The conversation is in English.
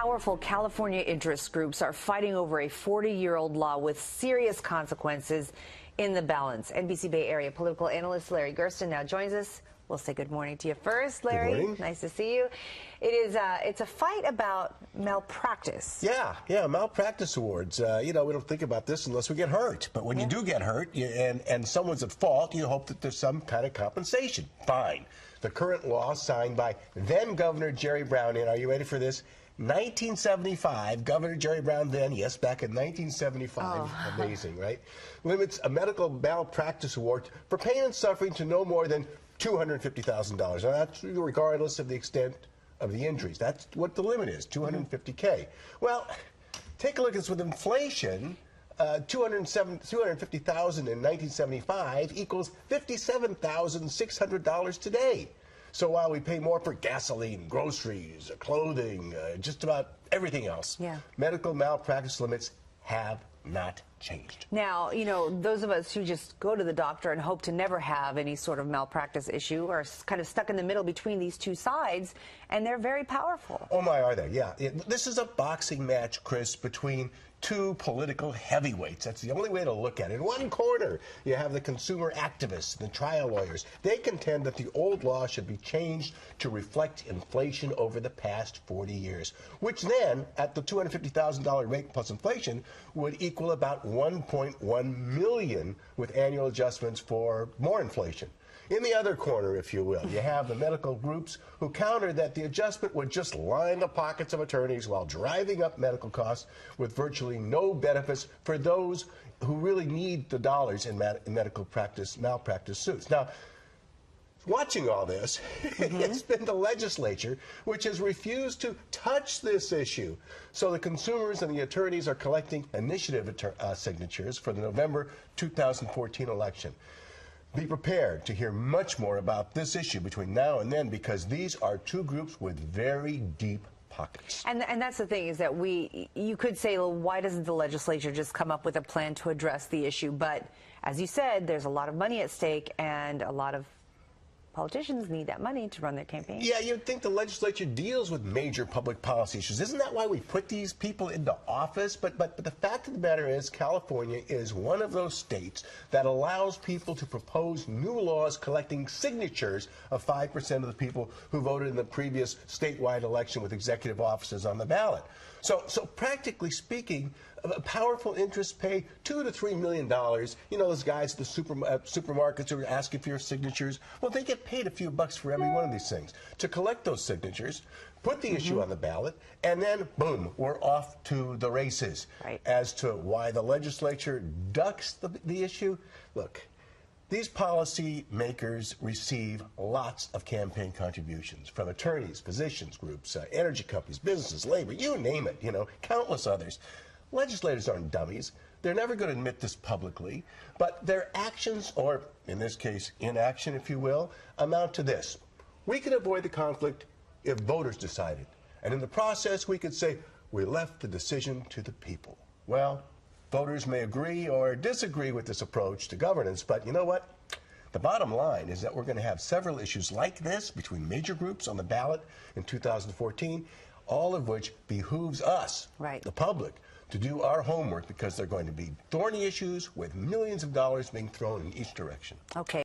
Powerful California interest groups are fighting over a 40-year-old law with serious consequences in the balance. NBC Bay Area political analyst Larry Gerston now joins us. We'll say good morning to you first, Larry. Good morning. Nice to see you. It's a fight about malpractice. Yeah, malpractice awards. We don't think about this unless we get hurt. But when you do get hurt and someone's at fault, you hope that there's some kind of compensation. Fine. The current law signed by then Governor Jerry Brown in, are you ready for this? 1975, Governor Jerry Brown then, yes, back in 1975, amazing, right? Limits a medical malpractice award for pain and suffering to no more than $250,000. Now, that's regardless of the extent of the injuries. That's what the limit is, $250K. Well, take a look at this with inflation. $250,000 in 1975 equals $57,600 today. So while we pay more for gasoline, groceries, clothing, just about everything else, medical malpractice limits have not changed. Now, those of us who just go to the doctor and hope to never have any sort of malpractice issue are kind of stuck in the middle between these two sides, and they're very powerful. Oh my, are they? Yeah. This is a boxing match, Chris, between two political heavyweights. That's the only way to look at it. In one corner, you have the consumer activists, the trial lawyers. They contend that the old law should be changed to reflect inflation over the past 40 years, which then, at the $250,000 rate plus inflation, would equal about $1.1 million with annual adjustments for more inflation. In the other corner, if you will, you have the medical groups who counter that the adjustment would just line the pockets of attorneys while driving up medical costs with virtually no benefits for those who really need the dollars in medical malpractice suits. Now, watching all this, it's been the legislature which has refused to touch this issue. So the consumers and the attorneys are collecting initiative signatures for the November 2014 election. Be prepared to hear much more about this issue between now and then, because these are two groups with very deep pockets. And that's the thing, is that you could say, well, why doesn't the legislature just come up with a plan to address the issue? But as you said, there's a lot of money at stake, and a lot of politicians need that money to run their campaigns. Yeah, you'd think the legislature deals with major public policy issues. Isn't that why we put these people into office? But the fact of the matter is, California is one of those states that allows people to propose new laws collecting signatures of 5% of the people who voted in the previous statewide election with executive offices on the ballot. So practically speaking, powerful interests pay $2 to $3 million. Those guys at the supermarkets who are asking for your signatures, well, they get paid a few bucks for every one of these things to collect those signatures, put the issue on the ballot, and then, boom, we're off to the races. Right. As to why the legislature ducks the issue, look, these policy makers receive lots of campaign contributions from attorneys, physicians groups, energy companies, businesses, labor, you name it, countless others. Legislators aren't dummies. They're never going to admit this publicly, but their actions, or in this case, inaction, if you will, amount to this. We could avoid the conflict if voters decided. And in the process, we could say, we left the decision to the people. Well, voters may agree or disagree with this approach to governance, but you know what? The bottom line is that we're going to have several issues like this between major groups on the ballot in 2014, all of which behooves us, the public, to do our homework, because they're going to be thorny issues with millions of dollars being thrown in each direction. Okay.